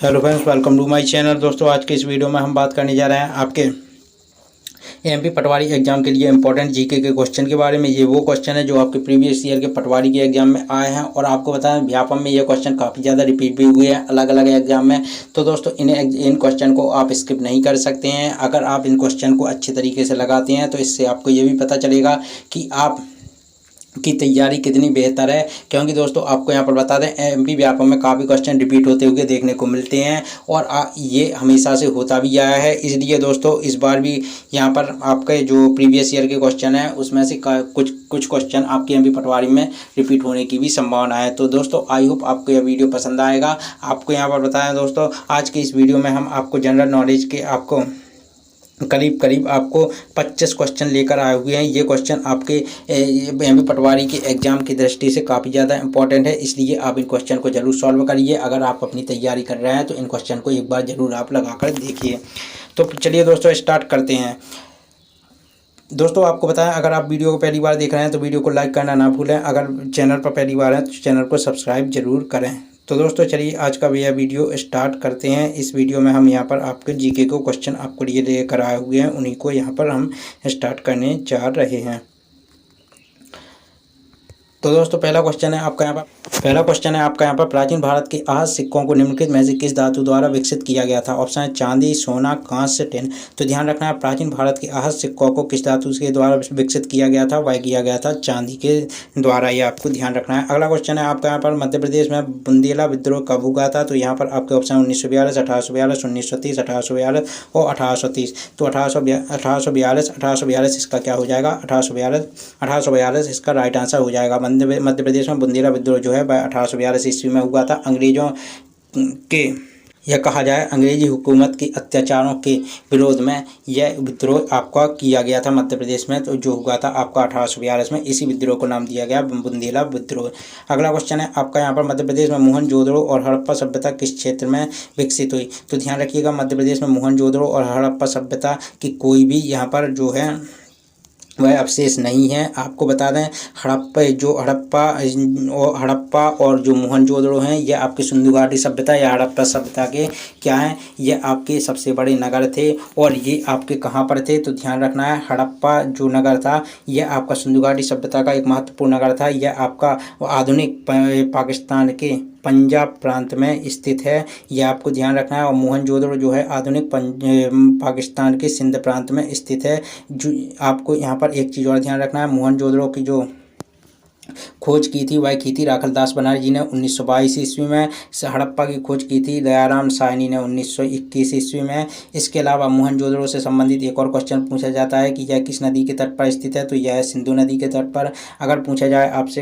Hello friends, welcome to my channel. दोस्तों, आज के इस वीडियो में हम बात करने जा रहे हैं आपके एमपी पटवारी एग्जाम के लिए इंपॉर्टेंट जीके के क्वेश्चन के बारे में। ये वो क्वेश्चन है जो आपके प्रीवियस ईयर के पटवारी के एग्जाम में आए हैं और आपको बताएं व्यापम में ये क्वेश्चन काफ़ी ज़्यादा रिपीट भी हुए हैं अलग अलग एग्जाम में। तो दोस्तों, इन क्वेश्चन को आप स्किप नहीं कर सकते हैं। अगर आप इन क्वेश्चन को अच्छे तरीके से लगाते हैं तो इससे आपको ये भी पता चलेगा कि आप की तैयारी कितनी बेहतर है, क्योंकि दोस्तों आपको यहाँ पर बता दें एमपी व्यापम में काफ़ी क्वेश्चन रिपीट होते हुए देखने को मिलते हैं और ये हमेशा से होता भी आया है। इसलिए दोस्तों इस बार भी यहाँ पर आपके जो प्रीवियस ईयर के क्वेश्चन हैं उसमें से कुछ क्वेश्चन आपके एमपी पटवारी में रिपीट होने की भी संभावना है। तो दोस्तों आई होप आपको यह वीडियो पसंद आएगा। आपको यहाँ पर बताएं दोस्तों, आज की इस वीडियो में हम आपको जनरल नॉलेज के आपको करीब आपको 25 क्वेश्चन लेकर आए हुए हैं। ये क्वेश्चन आपके एमपी पटवारी के एग्जाम की दृष्टि से काफ़ी ज़्यादा इंपॉर्टेंट है, इसलिए आप इन क्वेश्चन को जरूर सॉल्व करिए। अगर आप अपनी तैयारी कर रहे हैं तो इन क्वेश्चन को एक बार ज़रूर आप लगाकर देखिए। तो चलिए दोस्तों स्टार्ट करते हैं। दोस्तों आपको बताएं, अगर आप वीडियो को पहली बार देख रहे हैं तो वीडियो को लाइक करना ना भूलें। अगर चैनल पर पहली बार है तो चैनल को सब्सक्राइब जरूर करें। तो दोस्तों चलिए आज का यह वीडियो स्टार्ट करते हैं। इस वीडियो में हम यहाँ पर आपके जीके को क्वेश्चन आपको लिए लेकर आए हुए हैं, उन्हीं को यहाँ पर हम स्टार्ट करने जा रहे हैं। तो दोस्तों पहला क्वेश्चन है आपका यहाँ पर प्राचीन भारत के आहत सिक्कों को निम्नलिखित में से किस धातु द्वारा विकसित किया गया था? ऑप्शन है चांदी, सोना, कांस्य, टिन। तो ध्यान रखना है, प्राचीन भारत के आहत सिक्कों को किस धातु के द्वारा विकसित किया गया था? वह किया गया था चांदी के द्वारा। ये आपको ध्यान रखना है। अगला क्वेश्चन है आपका यहाँ पर मध्य प्रदेश में बुंदेला विद्रोह कब हुआ था? तो यहाँ पर आपके ऑप्शन 1942, 1842, 1930, 1842 और 1830। तो 1842 इसका क्या हो जाएगा? 1842 इसका राइट आंसर हो जाएगा। मध्य प्रदेश में बुंदेला विद्रोह जो है वह 1842 ईस्वी में हुआ था। अंग्रेजों के यह कहा जाए अंग्रेजी हुकूमत के अत्याचारों के विरोध में यह विद्रोह आपका किया गया था मध्य प्रदेश में। तो जो हुआ था आपका 1842 में, इसी विद्रोह को नाम दिया गया बुंदेला विद्रोह। अगला क्वेश्चन है आपका यहाँ पर मध्य प्रदेश में मोहनजोदड़ो और हड़प्पा सभ्यता किस क्षेत्र में विकसित हुई? तो ध्यान रखिएगा, मध्य प्रदेश में मोहनजोदड़ो और हड़प्पा सभ्यता की कोई भी यहाँ पर जो है वह अवशेष नहीं है। आपको बता दें हड़प्पा और जो मोहनजोदड़ो हैं ये आपकी सिंधु घाटी सभ्यता या हड़प्पा सभ्यता के क्या हैं, ये आपके सबसे बड़े नगर थे और ये आपके कहाँ पर थे? तो ध्यान रखना है, हड़प्पा जो नगर था यह आपका सिंधु घाटी सभ्यता का एक महत्वपूर्ण नगर था। यह आपका आधुनिक पाकिस्तान के पंजाब प्रांत में स्थित है, यह आपको ध्यान रखना है। और मोहनजोदड़ो जो है आधुनिक पाकिस्तान के सिंध प्रांत में स्थित है। जो आपको यहाँ पर एक चीज़ और ध्यान रखना है, मोहनजोदड़ो की जो खोज की थी वह की थी राखलदास बनारसी जी ने 1922 ईस्वी में। हड़प्पा की खोज की थी दयाराम साहनी ने 1921 ईस्वी में। इसके अलावा मोहनजोदड़ो से संबंधित एक और क्वेश्चन पूछा जाता है कि यह किस नदी के तट पर स्थित है? तो यह सिंधु नदी के तट पर। अगर पूछा जाए आपसे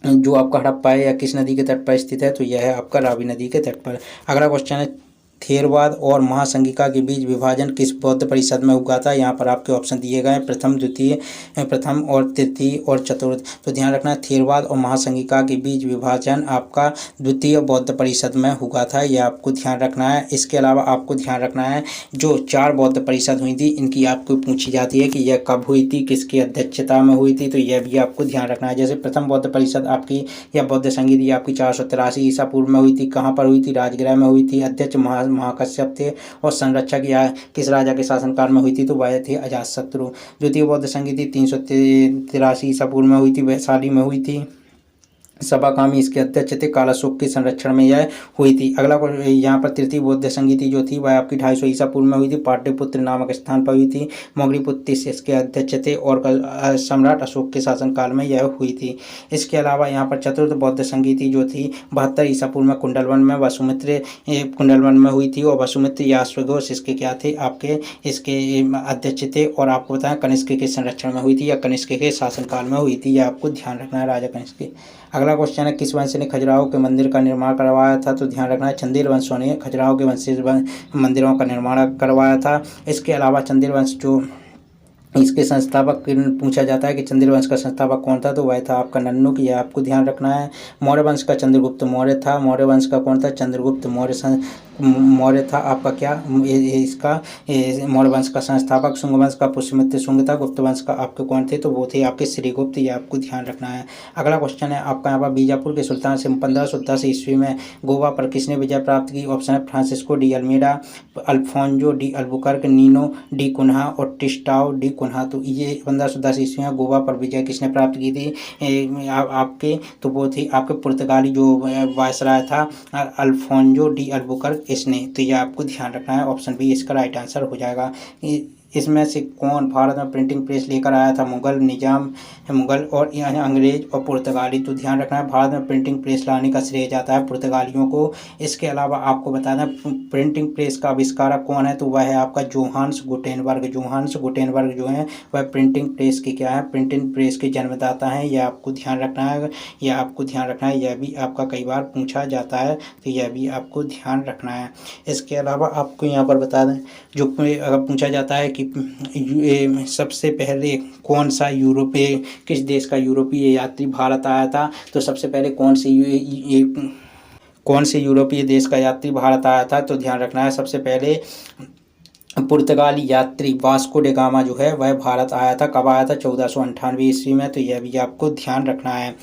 जो आपका हड़प्पा है या किस नदी के तट पर स्थित है? तो यह है आपका रावी नदी के तट पर। अगला क्वेश्चन है थेरवाद और महासंघिका के बीच विभाजन किस बौद्ध परिषद में हुआ था? यहाँ पर आपके ऑप्शन दिए गए हैं, प्रथम और तृतीय और चतुर्थ। तो ध्यान रखना, थेरवाद और महासंघिका के बीच विभाजन आपका द्वितीय बौद्ध परिषद में हुआ था, यह आपको ध्यान रखना है। इसके अलावा आपको ध्यान रखना है जो 4 बौद्ध परिषद हुई थी इनकी आपको पूछी जाती है कि यह कब हुई थी, किसकी अध्यक्षता में हुई थी? तो यह भी आपको ध्यान रखना है। जैसे प्रथम बौद्ध परिषद आपकी या बौद्ध संघ थी आपकी 483 ईसा पूर्व में हुई थी। कहाँ पर हुई थी? राजगृह में हुई थी। अध्यक्ष महाकश्यप थे और संरक्षक या किस राजा के शासनकाल में हुई थी? तो वह थे अजातशत्रु। द्वितीय बौद्ध संघ थी 383 ईसा पूर्व में हुई थी, वैशाली में हुई थी। सभाकामी इसके अध्यक्ष थे, कालाशोक के संरक्षण में यह हुई थी। अगला यहाँ पर तृतीय बौद्ध संगीति जो थी वह आपकी 250 ईसा पूर्व में हुई थी, पाटलिपुत्र नामक स्थान पर हुई थी। मोगरीपुत्र इसके अध्यक्ष थे और सम्राट अशोक के शासनकाल में यह हुई थी। इसके अलावा यहाँ पर चतुर्थ बौद्ध संगीति जो थी 72 ईसा पूर्व में कुंडलवन में कुंडलवन में हुई थी और वसुमित्र या अश्वघोष इसके क्या थे? आपके इसके अध्यक्ष थे और आपको बताएं कनिष्क के संरक्षण में हुई थी या कनिष्क के शासनकाल में हुई थी, यह आपको ध्यान रखना है, राजा कनिष्क। अगला क्वेश्चन है किस वंश ने खजुराहो के मंदिर का निर्माण करवाया था? तो ध्यान रखना है चंदेल वंशों ने खजुराहो के वंश मंदिरों का निर्माण करवाया था। इसके अलावा चंदेल वंश जो इसके संस्थापक पूछा जाता है कि चंदेल वंश का संस्थापक कौन था? तो वह था आपका नन्नुक, यह आपको ध्यान रखना है। मौर्य वंश का चंद्रगुप्त मौर्य था। मौर्य वंश का कौन था? चंद्रगुप्त मौर्य मौर्य था आपका क्या इसका मौर्य वंश का संस्थापक। शुंग वंश का पुष्यमित्र शुंग था। गुप्त वंश का आपके कौन थे, तो वो थे आपके श्रीगुप्त। ये आपको ध्यान रखना है। अगला क्वेश्चन है आपका यहाँ पर बीजापुर के सुल्तान से 1587 ईस्वी में गोवा पर किसने विजय प्राप्त की। ऑप्शन है Francisco de Almeida, Alfonso de Albuquerque, Nino de Cunha और टिस्टाओ डी कुन्हा। तो ये 1510 ईस्वी में गोवा पर विजय किसने प्राप्त की थी आपके, तो वो थी आपके पुर्तगाली जो वायसराय था अल्फोंजो डी अल्बुकर्क इसने। तो ये आपको ध्यान रखना है। ऑप्शन बी इसका राइट आंसर हो जाएगा। इसमें से कौन भारत में प्रिंटिंग प्रेस लेकर आया था। मुगल, निजाम, मुगल और अंग्रेज और पुर्तगाली। तो ध्यान रखना है भारत में प्रिंटिंग प्रेस लाने का श्रेय जाता है पुर्तगालियों को। इसके अलावा आपको बताना प्रिंटिंग प्रेस का आविष्कारक कौन है, तो वह है आपका जोहान्स गुटेनबर्ग। जोहान्स गुटेनबर्ग जो है वह प्रिंटिंग प्रेस के क्या है, प्रिंटिंग प्रेस के जन्मदाता हैं। यह आपको ध्यान रखना है। यह आपको ध्यान रखना है। यह भी आपका कई बार पूछा जाता है, तो यह भी आपको ध्यान रखना है। इसके अलावा आपको यहाँ पर बता दें जो अगर पूछा जाता है कि सबसे पहले कौन सा यूरोपीय, किस देश का यूरोपीय यात्री भारत आया था, तो सबसे पहले कौन से यूरोपीय देश का यात्री भारत आया था, तो ध्यान रखना है सबसे पहले पुर्तगाली यात्री वास्को डे गामा जो है वह भारत आया था। कब आया था, 1498 ईस्वी में। तो यह भी आपको ध्यान रखना है।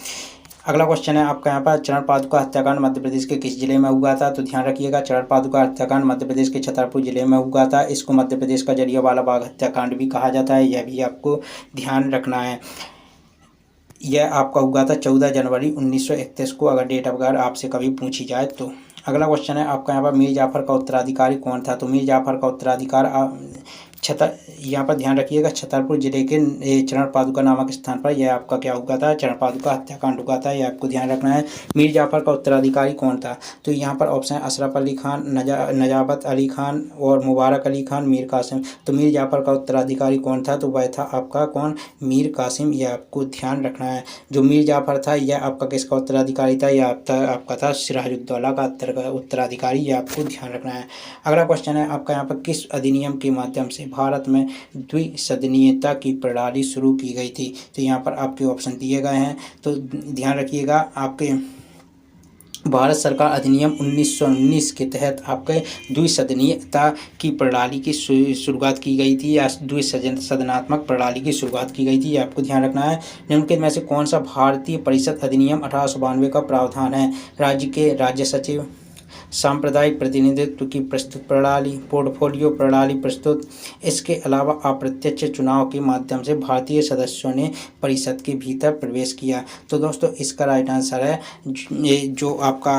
अगला क्वेश्चन है आपका यहाँ पर चरण पादुका हत्याकांड मध्य प्रदेश के किस जिले में हुआ था, तो ध्यान रखिएगा चरण पादुका हत्याकांड मध्य प्रदेश के छतरपुर जिले में हुआ था। इसको मध्य प्रदेश का जलियांवाला बाग हत्याकांड भी कहा जाता है। यह भी आपको ध्यान रखना है। यह आपका हुआ था 14 जनवरी 1931 को, अगर डेट ऑफ बर्थ आपसे कभी पूछी जाए तो। अगला क्वेश्चन है आपका यहाँ पर मीर जाफर का उत्तराधिकारी कौन था, तो मीर जाफर का उत्तराधिकार यहाँ पर ध्यान रखिएगा छतरपुर जिले के चरण पादुका नामक स्थान पर यह आपका क्या हुआ था, चरण पादुका हत्याकांड हुआ था। यह आपको ध्यान रखना है। मीर जाफर का उत्तराधिकारी कौन था, तो यहाँ पर ऑप्शन है अशरफ अली खान, नजाबत अली खान और मुबारक अली खान, मीर कासिम। तो मीर जाफर का उत्तराधिकारी कौन था, तो वह था आपका कौन, मीर कासिम। यह आपको ध्यान रखना है। जो मीर जाफर था यह आपका किसका उत्तराधिकारी था, यह आपका था सिराजुद्दौला का उत्तराधिकारी। यह आपको ध्यान रखना है। अगला क्वेश्चन है आपका यहाँ पर किस अधिनियम के माध्यम से भारत में द्विसदनीयता की प्रणाली शुरू की गई थी, तो यहाँ पर आपके ऑप्शन दिए गए हैं। तो ध्यान रखिएगा आपके भारत सरकार अधिनियम 1919 के तहत आपके द्विसदनीयता की प्रणाली की शुरुआत की गई थी, या द्विसदनात्मक प्रणाली की शुरुआत की गई थी। ये आपको ध्यान रखना है। निम्नलिखित में से कौन सा भारतीय परिषद अधिनियम 1892 का प्रावधान है। राज्य के राज्य सचिव, सांप्रदायिक प्रतिनिधित्व की प्रस्तुत प्रणाली, पोर्टफोलियो प्रणाली प्रस्तुत। इसके अलावा अप्रत्यक्ष चुनाव के माध्यम से भारतीय सदस्यों ने परिषद के भीतर प्रवेश किया। तो दोस्तों इसका राइट आंसर है जो आपका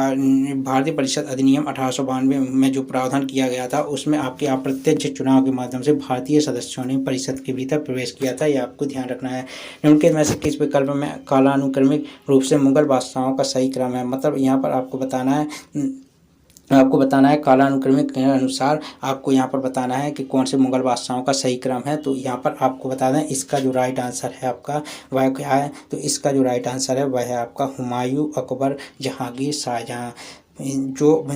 भारतीय परिषद अधिनियम 1892 में जो प्रावधान किया गया था उसमें आपके अप्रत्यक्ष चुनाव के माध्यम से भारतीय सदस्यों ने परिषद के भीतर प्रवेश किया था। यह आपको ध्यान रखना है। निम्नलिखित में से किस विकल्प में कालानुक्रमिक रूप से मुगल बादशाहों का सही क्रम है, मतलब यहाँ पर आपको बताना है कालानुक्रमिक के अनुसार आपको यहाँ पर बताना है कि कौन से मुगल बादशाहों का सही क्रम है। तो यहाँ पर आपको बता दें इसका जो राइट आंसर है आपका वह क्या है, तो इसका जो राइट आंसर है वह है आपका हुमायूं, अकबर, जहांगीर, शाहजहां। जो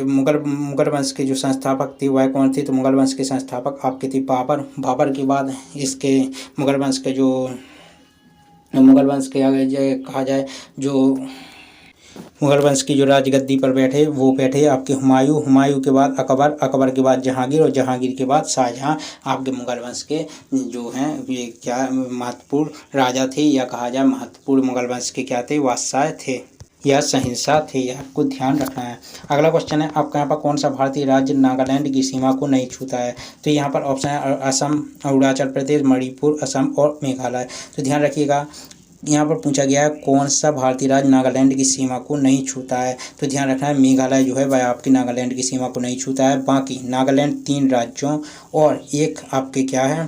मुगल वंश के जो संस्थापक थे वह कौन थे, तो मुगल वंश के संस्थापक आपके थे बाबर के बाद इसके मुगल वंश के आगे कहा जाए जो मुगल वंश की जो राजगद्दी पर बैठे आपके हुमायूं के बाद अकबर के बाद जहांगीर और जहांगीर के बाद शाहजहां आपके मुगल वंश के जो हैं ये क्या महत्वपूर्ण राजा थे, या कहा जाए महत्वपूर्ण मुगल वंश के क्या थे, बादशाह थे या शहंशाह थे। यह आपको ध्यान रखना है। अगला क्वेश्चन है आपका यहाँ पर कौन सा भारतीय राज्य नागालैंड की सीमा को नहीं छूता है, तो यहाँ पर ऑप्शन है असम, अरुणाचल प्रदेश, मणिपुर, असम और मेघालय। तो ध्यान रखिएगा यहाँ पर पूछा गया है कौन सा भारतीय राज्य नागालैंड की सीमा को नहीं छूता है, तो ध्यान रखना है मेघालय जो है वह आपकी नागालैंड की सीमा को नहीं छूता है। बाकी नागालैंड 3 राज्यों और एक आपके क्या है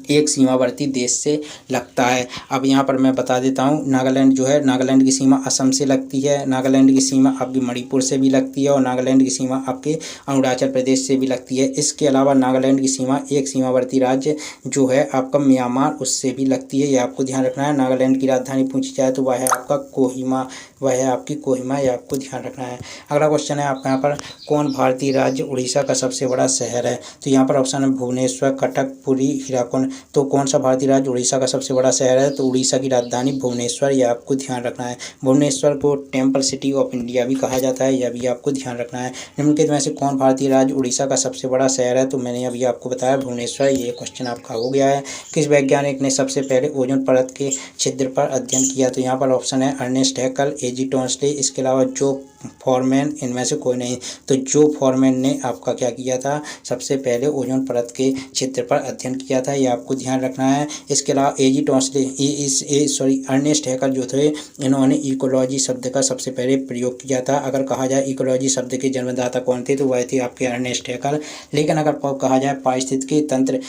एक सीमावर्ती देश से लगता है। अब यहाँ पर मैं बता देता हूँ नागालैंड जो है नागालैंड की सीमा असम से लगती है, नागालैंड की सीमा आपकी मणिपुर से भी लगती है और नागालैंड की सीमा आपके अरुणाचल प्रदेश से भी लगती है। इसके अलावा नागालैंड की सीमा एक सीमावर्ती राज्य जो है आपका म्यांमार उससे भी लगती है। ये आपको ध्यान रखना है। नागालैंड की राजधानी पूछी जाए तो वह है आपका कोहिमा, वह है आपकी कोहिमा। ये आपको ध्यान रखना है। अगला क्वेश्चन है आपका यहाँ पर कौन भारतीय राज्य उड़ीसा का सबसे बड़ा शहर है, तो यहाँ पर ऑप्शन है भुवनेश्वर, कटक, पुरी, हीराकुद कौन सा भारतीय राज्य उड़ीसा का सबसे बड़ा शहर है? तो उड़ीसा की राजधानी भुवनेश्वर, यह आपको ध्यान रखना है। भुवनेश्वर को टेम्पल सिटी ऑफ इंडिया भी कहा जाता है, यह भी आपको ध्यान रखना है। निम्नलिखित में से कौन भारतीय राज्य उड़ीसा का सबसे बड़ा शहर है? तो मैंने अभी आपको बताया भुवनेश्वर। ये क्वेश्चन आपका हो गया है। किस वैज्ञानिक ने सबसे पहले ओजोन परत के छिद्र पर अध्ययन किया? तो यहाँ पर ऑप्शन है अर्नेस्ट हैकल, एजी टॉन्सले, इसके अलावा जो फॉरमैन, इनमें से कोई नहीं। तो जो फॉरमैन ने आपका क्या किया था? सबसे पहले ओजोन परत के छिद्र पर अध्ययन किया था, ये आपको ध्यान रखना है। इसके अलावा एजी टॉन्सले अर्नेस्ट हैकल जो थे, इन्होंने इकोलॉजी शब्द का सबसे पहले प्रयोग किया था। अगर कहा जाए इकोलॉजी शब्द के जन्मदाता कौन थे, तो वह थे आपके अर्नेस्ट हैकल। लेकिन अगर कहा जाए पारिस्थितिकी तंत्र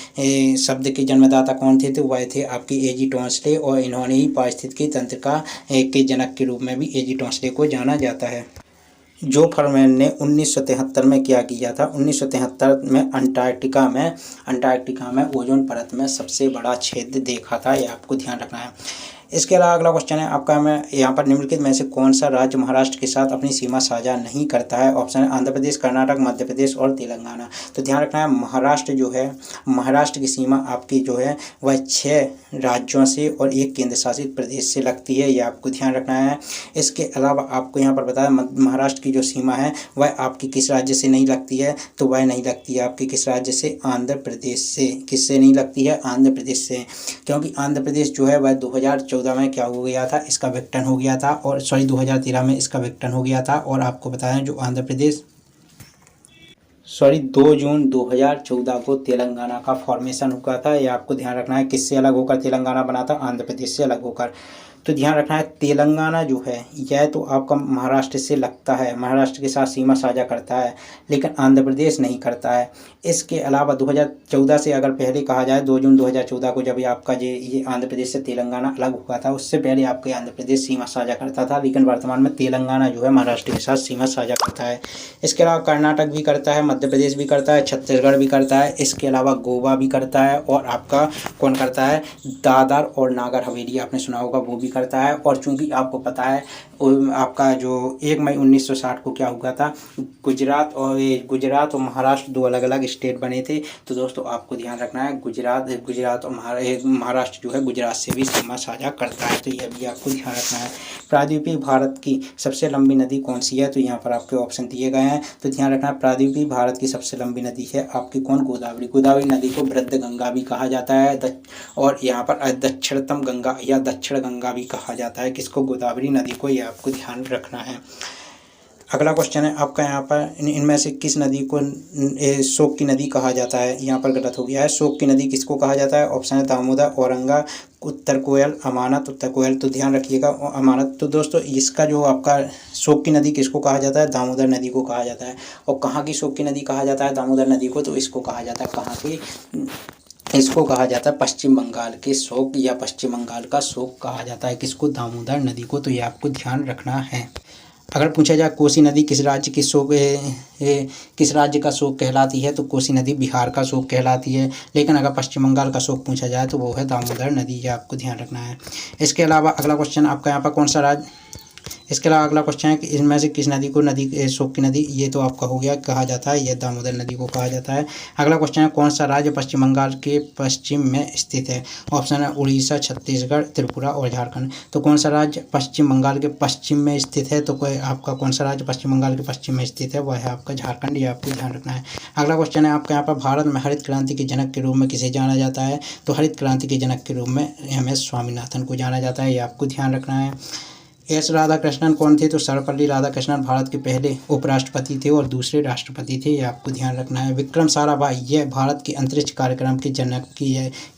शब्द के जन्मदाता कौन थे, तो वह थे आपके एजी टॉन्सले, और इन्होंने ही पारिस्थितिकी तंत्र का के जनक के रूप में भी एजी टॉन्सले को जाना जाता है। जो फॉरमैन ने 1973 में क्या किया था? 1973 में अंटार्कटिका में ओजोन परत में सबसे बड़ा छेद देखा था, ये आपको ध्यान रखना है। इसके अलावा अगला क्वेश्चन है आपका, मैं यहाँ पर निम्नलिखित में से कौन सा राज्य महाराष्ट्र के साथ अपनी सीमा साझा नहीं करता है? ऑप्शन है आंध्र प्रदेश, कर्नाटक, मध्य प्रदेश और तेलंगाना। तो ध्यान रखना है, महाराष्ट्र जो है, महाराष्ट्र की सीमा आपकी जो है वह 6 राज्यों से और 1 केंद्र शासित प्रदेश से लगती है, ये आपको ध्यान रखना है। इसके अलावा आपको यहाँ पर बताया महाराष्ट्र की जो सीमा है वह आपकी किस राज्य से नहीं लगती है? तो वह नहीं लगती है आपकी किस राज्य से? आंध्र प्रदेश से। किससे नहीं लगती है? आंध्र प्रदेश से, क्योंकि आंध्र प्रदेश जो है वह 2014 में क्या हो गया था? इसका विघटन हो गया था, और 2013 में इसका विघटन हो गया था। और आपको बताया जो आंध्र प्रदेश 2 जून 2014 को तेलंगाना का फॉर्मेशन हुआ था, ये आपको ध्यान रखना है। किससे अलग होकर तेलंगाना बना था? आंध्र प्रदेश से अलग होकर। तो ध्यान रखना है, तेलंगाना जो है यह तो आपका महाराष्ट्र से लगता है, महाराष्ट्र के साथ सीमा साझा करता है, लेकिन आंध्र प्रदेश नहीं करता है। इसके अलावा 2014 से अगर पहले कहा जाए, 2 जून 2014 को जब आपका ये आंध्र प्रदेश से तेलंगाना अलग हुआ था, उससे पहले आपके आंध्र प्रदेश सीमा साझा करता था, लेकिन वर्तमान में तेलंगाना जो है महाराष्ट्र के साथ सीमा साझा करता है। इसके अलावा कर्नाटक भी करता है, मध्य प्रदेश भी करता है, छत्तीसगढ़ भी करता है, इसके अलावा गोवा भी करता है, और आपका कौन करता है? दादर और नागर हवेली, आपने सुना होगा, वो भी करता है। और चूंकि आपको पता है आपका जो 1 मई 1960 को क्या हुआ था, गुजरात और महाराष्ट्र 2 अलग अलग स्टेट बने थे। तो दोस्तों आपको ध्यान रखना है, गुजरात और महाराष्ट्र जो है गुजरात से भी सीमा साझा करता है, तो यह भी आपको ध्यान रखना है। प्रायद्वीपीय भारत की सबसे लंबी नदी कौन सी है? तो यहाँ पर आपके ऑप्शन दिए गए हैं, तो ध्यान रखना, प्रायद्वीपीय भारत की सबसे लंबी नदी है आपकी कौन? गोदावरी। गोदावरी नदी को वृद्ध गंगा भी कहा जाता है, और यहाँ पर दक्षिणतम गंगा या दक्षिण गंगा भी कहा जाता है। किसको? गोदावरी नदी को, यह आपको ध्यान रखना है। अगला क्वेश्चन है आपका, यहाँ पर इनमें से किस नदी को शोक की नदी कहा जाता है? यहाँ पर गलत हो गया है। शोक की नदी किसको कहा जाता है? ऑप्शन है दामोदर, औरंगा, उत्तर कोयल, अमानत। उत्तर कोयल, तो ध्यान रखिएगा अमानत। तो दोस्तों इसका जो आपका शोक की नदी किसको कहा जाता है? दामोदर नदी को कहा जाता है। और कहाँ की शोक की नदी कहा जाता है दामोदर नदी को? तो इसको कहा जाता है कहाँ की? इसको कहा जाता है पश्चिम बंगाल के शोक, या पश्चिम बंगाल का शोक कहा जाता है। किसको? दामोदर नदी को, तो ये आपको ध्यान रखना है। अगर पूछा जाए कोसी नदी किस राज्य की शोक किस राज्य का शोक कहलाती है? तो कोसी नदी बिहार का शोक कहलाती है। लेकिन अगर पश्चिम बंगाल का शोक पूछा जाए तो वो है दामोदर नदी, ये आपको ध्यान रखना है। इसके अलावा अगला क्वेश्चन आपका यहाँ पर कौन सा राज्य इसके अलावा अगला क्वेश्चन है कि इनमें से किस नदी को शोक की नदी, ये तो आपका हो गया, कहा जाता है, यह दामोदर नदी को कहा जाता है। अगला क्वेश्चन है कौन सा राज्य पश्चिम बंगाल के पश्चिम में स्थित है? ऑप्शन है उड़ीसा, छत्तीसगढ़, त्रिपुरा और झारखंड। तो कौन सा राज्य पश्चिम बंगाल के पश्चिम में स्थित है? तो कोई आपका कौन सा राज्य पश्चिम बंगाल के पश्चिम में स्थित है? वह है आपका झारखंड, ये आपको ध्यान रखना है। अगला क्वेश्चन है आपका यहाँ पर भारत में हरित क्रांति के जनक के रूप में किसे जाना जाता है? तो हरित क्रांति के जनक के रूप में MS स्वामीनाथन को जाना जाता है, ये आपको ध्यान रखना है। एस राधाकृष्णन कौन थे? तो सर्वपल्ली राधाकृष्णन भारत के पहले उपराष्ट्रपति थे और दूसरे राष्ट्रपति थे, ये आपको ध्यान रखना है। विक्रम साराभाई यह भारत के अंतरिक्ष कार्यक्रम के जनक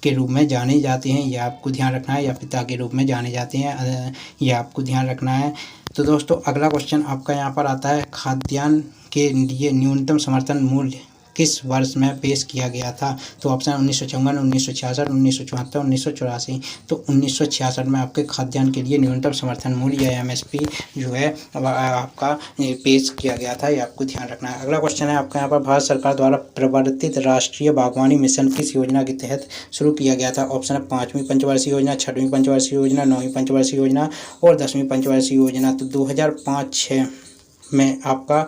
के रूप में जाने जाते हैं, यह आपको ध्यान रखना है, या पिता के रूप में जाने जाते हैं, यह आपको ध्यान रखना है। तो दोस्तों अगला क्वेश्चन आपका यहाँ पर आता है, खाद्यान्न के लिए न्यूनतम समर्थन मूल्य किस वर्ष में पेश किया गया था? तो ऑप्शन 1954, 1966, 1974, 1984। तो 1966 में आपके खाद्यान्न के लिए न्यूनतम समर्थन मूल्य या MSP जो है आपका पेश किया गया था, ये आपको ध्यान रखना है। अगला क्वेश्चन है आपका यहाँ पर, भारत सरकार द्वारा प्रवर्तित राष्ट्रीय बागवानी मिशन किस योजना के तहत शुरू किया गया था? ऑप्शन है 5वीं पंचवर्षीय योजना, 6वीं पंचवर्षीय योजना, 9वीं पंचवर्षीय योजना और 10वीं पंचवर्षीय योजना। तो 2005-06 में आपका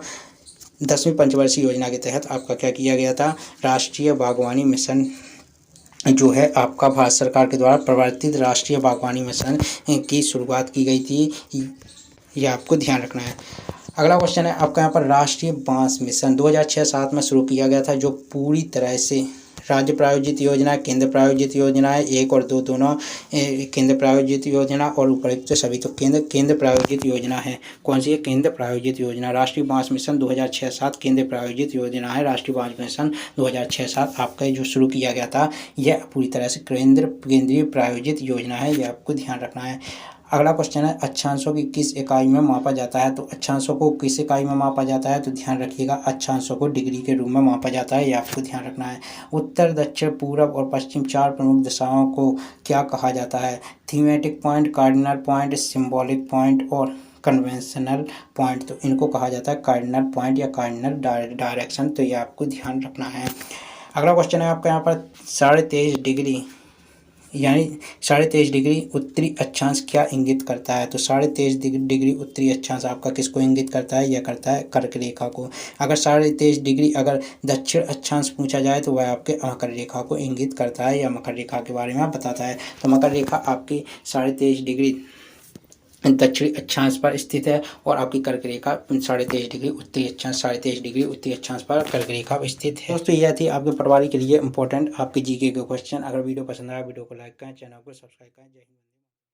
10वीं पंचवर्षीय योजना के तहत आपका क्या किया गया था? राष्ट्रीय बागवानी मिशन जो है आपका भारत सरकार के द्वारा प्रवर्तित राष्ट्रीय बागवानी मिशन की शुरुआत की गई थी। ये आपको ध्यान रखना है। अगला क्वेश्चन है आपका यहाँ पर राष्ट्रीय बांस मिशन 2006-07 में शुरू किया गया था, जो पूरी तरह से राज्य प्रायोजित योजना, केंद्र प्रायोजित योजना है। 1 और 2 दोनों केंद्र प्रायोजित योजना और उपयुक्त तो सभी तो केंद्र प्रायोजित योजना है। कौन सी है? केंद्र प्रायोजित योजना। राष्ट्रीय बांस मिशन 2006-07 केंद्र प्रायोजित योजना है। राष्ट्रीय बांस मिशन 2006-07 आपका जो शुरू किया गया था, यह पूरी तरह से केंद्रीय प्रायोजित योजना है। यह आपको ध्यान रखना है। अगला क्वेश्चन है अक्षांशों की किस इकाई में मापा जाता है? तो अक्षांशों को किस इकाई में मापा जाता है? तो ध्यान रखिएगा, अक्षांशों को डिग्री के रूप में मापा जाता है। ये आपको ध्यान रखना है। उत्तर, दक्षिण, पूरब और पश्चिम 4 प्रमुख दिशाओं को क्या कहा जाता है? Thematic point, cardinal point, symbolic point और कन्वेंशनल पॉइंट। तो इनको कहा जाता है कार्डिनल पॉइंट या कार्डिनल डायरेक्शन। तो ये आपको ध्यान रखना है। अगला क्वेश्चन है आपका यहाँ पर 23.5 डिग्री यानी 23.5 डिग्री उत्तरी अक्षांश क्या इंगित करता है? तो 23.5 डिग्री उत्तरी अक्षांश आपका किसको इंगित करता है? यह करता है कर्क रेखा को। अगर 23.5 डिग्री अगर दक्षिण अक्षांश पूछा जाए तो वह आपके मकर रेखा को इंगित करता है या मकर रेखा के बारे में बताता है। तो मकर रेखा आपकी 23.5 डिग्री दक्षिणी अक्षांश पर स्थित है और आपकी कर्क रेखा 23.5 डिग्री उत्तरी अक्षांश 23.5 डिग्री उत्तरी अक्षांश पर कर्क रेखा स्थित है। दोस्तों यह थी आपके पटवारी के लिए इंपॉर्टेंट आपके जीके के क्वेश्चन। अगर वीडियो पसंद आया वीडियो को लाइक करें, चैनल को सब्सक्राइब करें। जय हिंद।